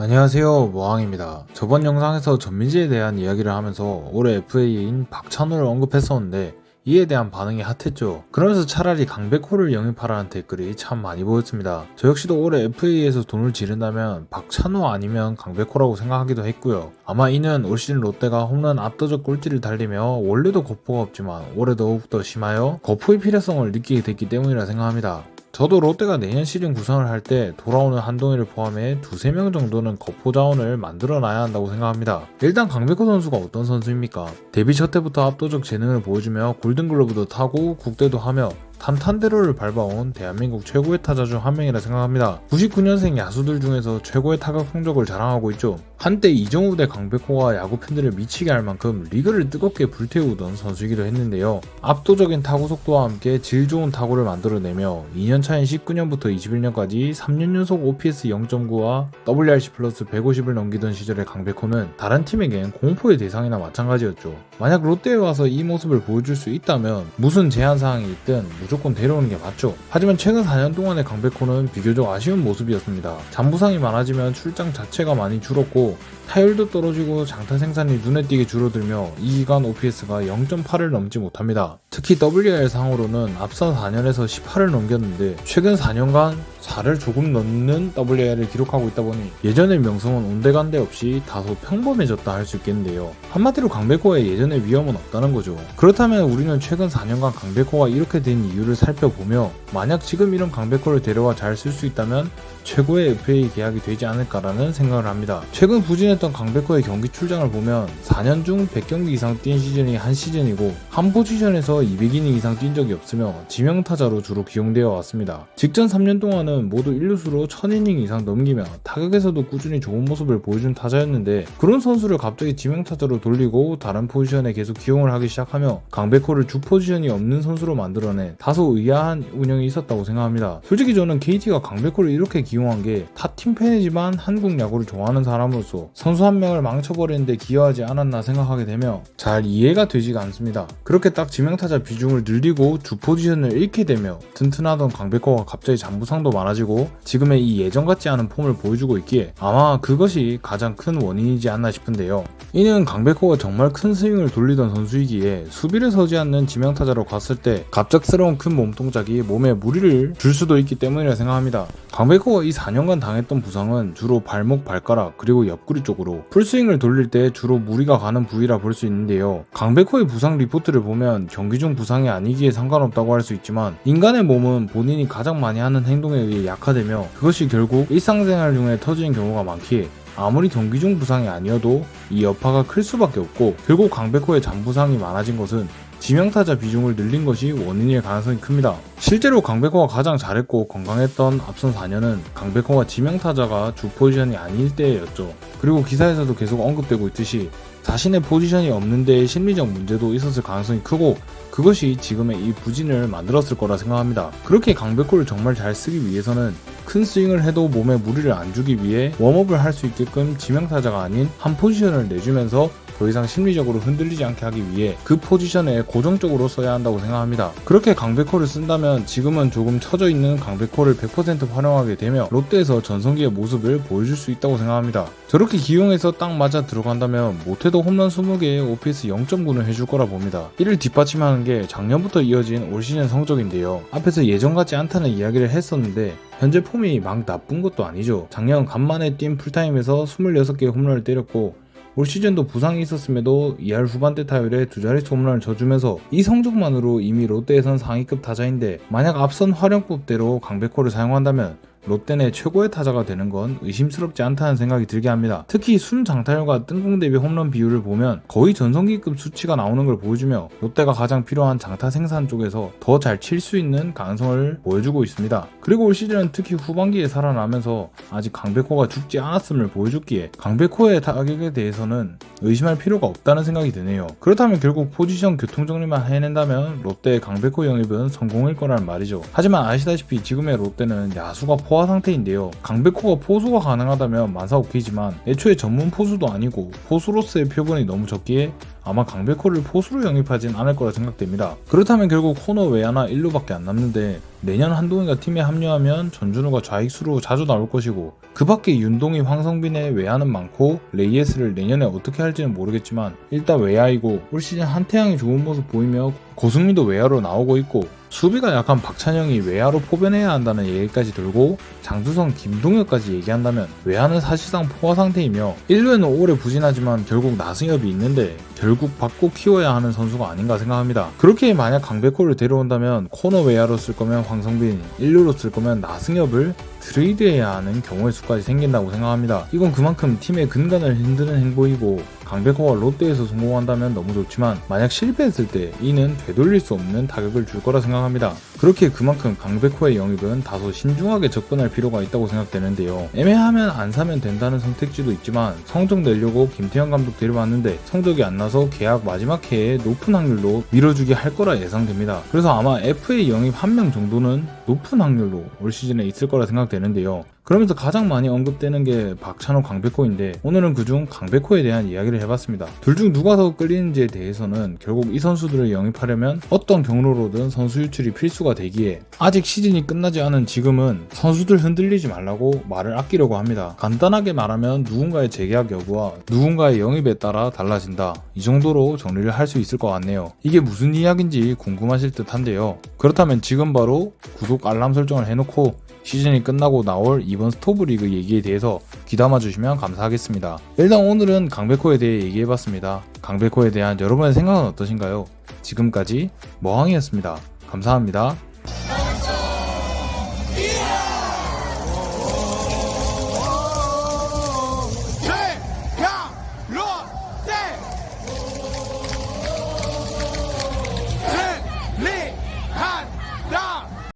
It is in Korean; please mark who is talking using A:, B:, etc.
A: 안녕하세요, 모항입니다. 저번 영상에서 전민지에 대한 이야기를 하면서 올해 FA인 박찬호를 언급했었는데 이에 대한 반응이 핫했죠. 그러면서 차라리 강백호를 영입하라는 댓글이 참 많이 보였습니다. 저 역시도 올해 FA에서 돈을 지른다면 박찬호 아니면 강백호라고 생각하기도 했고요. 아마 이는 올 시즌 롯데가 홈런 압도적 꼴찌를 달리며 원래도 거포가 없지만 올해 더욱더 심하여 거포의 필요성을 느끼게 됐기 때문이라 생각합니다. 저도 롯데가 내년 시즌 구상을 할 때 돌아오는 한동희를 포함해 두세 명 정도는 거포 자원을 만들어 놔야 한다고 생각합니다. 일단 강백호 선수가 어떤 선수입니까? 데뷔 첫 해부터 압도적 재능을 보여주며 골든글러브도 타고 국대도 하며 탄탄대로를 밟아온 대한민국 최고의 타자 중 한 명이라 생각합니다. 99년생 야수들 중에서 최고의 타격 성적을 자랑하고 있죠. 한때 이정우 대 강백호가 야구 팬들을 미치게 할 만큼 리그를 뜨겁게 불태우던 선수이기도 했는데요. 압도적인 타구 속도와 함께 질 좋은 타구를 만들어내며 2년 차인 19년부터 21년까지 3년 연속 OPS 0.9와 WRC 플러스 150을 넘기던 시절의 강백호는 다른 팀에겐 공포의 대상이나 마찬가지였죠. 만약 롯데에 와서 이 모습을 보여줄 수 있다면 무슨 제한사항이 있든 무조건 데려오는 게 맞죠. 하지만 최근 4년 동안의 강백호는 비교적 아쉬운 모습이었습니다. 잔부상이 많아지면 출장 자체가 많이 줄었고 타율도 떨어지고 장타 생산이 눈에 띄게 줄어들며 이 기간 OPS가 0.8을 넘지 못합니다. 특히 WR 상으로는 앞선 4년에서 18을 넘겼는데 최근 4년간 4를 조금 넘는 WR을 기록하고 있다 보니 예전의 명성은 온데간데 없이 다소 평범해졌다 할 수 있겠는데요. 한마디로 강백호의 예전의 위험은 없다는 거죠. 그렇다면 우리는 최근 4년간 강백호가 이렇게 된 이유를 살펴보며 만약 지금 이런 강백호를 데려와 잘 쓸 수 있다면 최고의 FA 계약이 되지 않을까라는 생각을 합니다. 최근 부진했던 강백호의 경기 출장을 보면 4년 중 100경기 이상 뛴 시즌이 한 시즌이고 한 포지션에서 200이닝 이상 뛴 적이 없으며 지명타자로 주로 기용되어 왔습니다. 직전 3년 동안은 모두 1루수로 1000이닝 이상 넘기며 타격에서도 꾸준히 좋은 모습을 보여준 타자였는데 그런 선수를 갑자기 지명타자로 돌리고 다른 포지션에 계속 기용을 하기 시작하며 강백호를 주 포지션이 없는 선수로 만들어낸 다소 의아한 운영이 있었다고 생각합니다. 솔직히 저는 KT가 강백호를 이렇게 기용한 게 타팀 팬이지만 한국 야구를 좋아하는 사람으로서 선수 한 명을 망쳐버리는데 기여하지 않았나 생각하게 되며 잘 이해가 되지가 않습니다. 그렇게 딱 지명타자 비중을 늘리고 주 포지션을 잃게 되며 튼튼하던 강백호가 갑자기 잔부상도 많아지고 지금의 이 예전 같지 않은 폼을 보여주고 있기에 아마 그것이 가장 큰 원인이지 않나 싶은데요. 이는 강백호가 정말 큰 스윙을 돌리던 선수이기에 수비를 서지 않는 지명타자로 갔을 때 갑작스러운 큰 몸동작이 몸에 무리를 줄 수도 있기 때문이라 생각합니다. 강백호가 이 4년간 당했던 부상은 주로 발목, 발가락, 그리고 옆구리 쪽으로 풀스윙을 돌릴 때 주로 무리가 가는 부위라 볼 수 있는데요. 강백호의 부상 리포트를 보면 경기 중 부상이 아니기에 상관없다고 할 수 있지만 인간의 몸은 본인이 가장 많이 하는 행동에 의해 약화되며 그것이 결국 일상생활 중에 터지는 경우가 많기에 아무리 경기 중 부상이 아니어도 이 여파가 클 수밖에 없고 결국 강백호의 잔부상이 많아진 것은 지명타자 비중을 늘린 것이 원인일 가능성이 큽니다. 실제로 강백호가 가장 잘했고 건강했던 앞선 4년은 강백호가 지명타자가 주 포지션이 아닐 때였죠. 그리고 기사에서도 계속 언급되고 있듯이 자신의 포지션이 없는 데에 심리적 문제도 있었을 가능성이 크고 그것이 지금의 이 부진을 만들었을 거라 생각합니다. 그렇게 강백호를 정말 잘 쓰기 위해서는 큰 스윙을 해도 몸에 무리를 안 주기 위해 웜업을 할 수 있게끔 지명타자가 아닌 한 포지션을 내주면서 더 이상 심리적으로 흔들리지 않게 하기 위해 그 포지션에 고정적으로 써야 한다고 생각합니다. 그렇게 강백호를 쓴다면 지금은 조금 처져 있는 강백호를 100% 활용하게 되며 롯데에서 전성기의 모습을 보여줄 수 있다고 생각합니다. 저렇게 기용해서 딱 맞아 들어간다면 못해도 홈런 20개에 OPS 0.9는 해줄 거라 봅니다. 이를 뒷받침하는 게 작년부터 이어진 올 시즌 성적인데요. 앞에서 예전 같지 않다는 이야기를 했었는데 현재 폼이 막 나쁜 것도 아니죠. 작년 간만에 뛴 풀타임에서 26개의 홈런을 때렸고 올 시즌도 부상이 있었음에도 2할 후반대 타율에 두 자릿수 홈런을 쳐주면서 이 성적만으로 이미 롯데에선 상위급 타자인데 만약 앞선 활용법대로 강백호를 사용한다면 롯데 내 최고의 타자가 되는 건 의심스럽지 않다는 생각이 들게 합니다. 특히 순 장타율과 뜬공 대비 홈런 비율을 보면 거의 전성기급 수치가 나오는 걸 보여주며 롯데가 가장 필요한 장타 생산 쪽에서 더 잘 칠 수 있는 가능성을 보여주고 있습니다. 그리고 올 시즌은 특히 후반기에 살아나면서 아직 강백호가 죽지 않았음을 보여줬기에 강백호의 타격에 대해서는 의심할 필요가 없다는 생각이 드네요. 그렇다면 결국 포지션 교통정리만 해낸다면 롯데의 강백호 영입은 성공일 거라는 말이죠. 하지만 아시다시피 지금의 롯데는 야수가 포화 포화 상태인데요. 강백호가 포수가 가능하다면 만사 오케이지만 애초에 전문 포수도 아니고 포수로서의 표본이 너무 적기에 아마 강백호를 포수로 영입하진 않을 거라 생각됩니다. 그렇다면 결국 코너 외야나 1루밖에 안 남는데 내년 한동희가 팀에 합류하면 전준우가 좌익수로 자주 나올 것이고 그 밖에 윤동희, 황성빈의 외야는 많고 레이에스를 내년에 어떻게 할지는 모르겠지만 일단 외야이고 올 시즌 한태양이 좋은 모습 보이며 고승민도 외야로 나오고 있고 수비가 약한 박찬영이 외야로 포변해야 한다는 얘기까지 들고 장두성, 김동혁까지 얘기한다면 외야는 사실상 포화 상태이며 1루에는 오래 부진하지만 결국 나승엽이 있는데 결국 받고 키워야 하는 선수가 아닌가 생각합니다. 그렇게 만약 강백호를 데려온다면 코너 외야로 쓸 거면 황성빈, 1루로 쓸 거면 나승엽을 트레이드해야 하는 경우의 수까지 생긴다고 생각합니다. 이건 그만큼 팀의 근간을 흔드는 행보이고 강백호가 롯데에서 성공한다면 너무 좋지만 만약 실패했을 때 이는 되돌릴 수 없는 타격을 줄 거라 생각합니다. 그렇게 그만큼 강백호의 영입은 다소 신중하게 접근할 필요가 있다고 생각되는데요. 애매하면 안 사면 된다는 선택지도 있지만 성적 내려고 김태형 감독 데려왔는데 성적이 안 나서 계약 마지막 해에 높은 확률로 밀어주게 할 거라 예상됩니다. 그래서 아마 FA 영입 한 명 정도는 높은 확률로 올 시즌에 있을 거라 생각되는데요. 그러면서 가장 많이 언급되는 게 박찬호, 강백호인데 오늘은 그중 강백호에 대한 이야기를 해봤습니다. 둘 중 누가 더 끌리는지에 대해서는 결국 이 선수들을 영입하려면 어떤 경로로든 선수 유출이 필수가 되기에 아직 시즌이 끝나지 않은 지금은 선수들 흔들리지 말라고 말을 아끼려고 합니다. 간단하게 말하면 누군가의 재계약 여부와 누군가의 영입에 따라 달라진다. 이 정도로 정리를 할 수 있을 것 같네요. 이게 무슨 이야기인지 궁금하실 듯 한데요. 그렇다면 지금 바로 구독 알람 설정을 해놓고 시즌이 끝나고 나올 이번 스토브리그 얘기에 대해서 귀담아 주시면 감사하겠습니다. 일단 오늘은 강백호에 대해 얘기해봤습니다. 강백호에 대한 여러분의 생각은 어떠신가요? 지금까지 머항이었습니다. 감사합니다.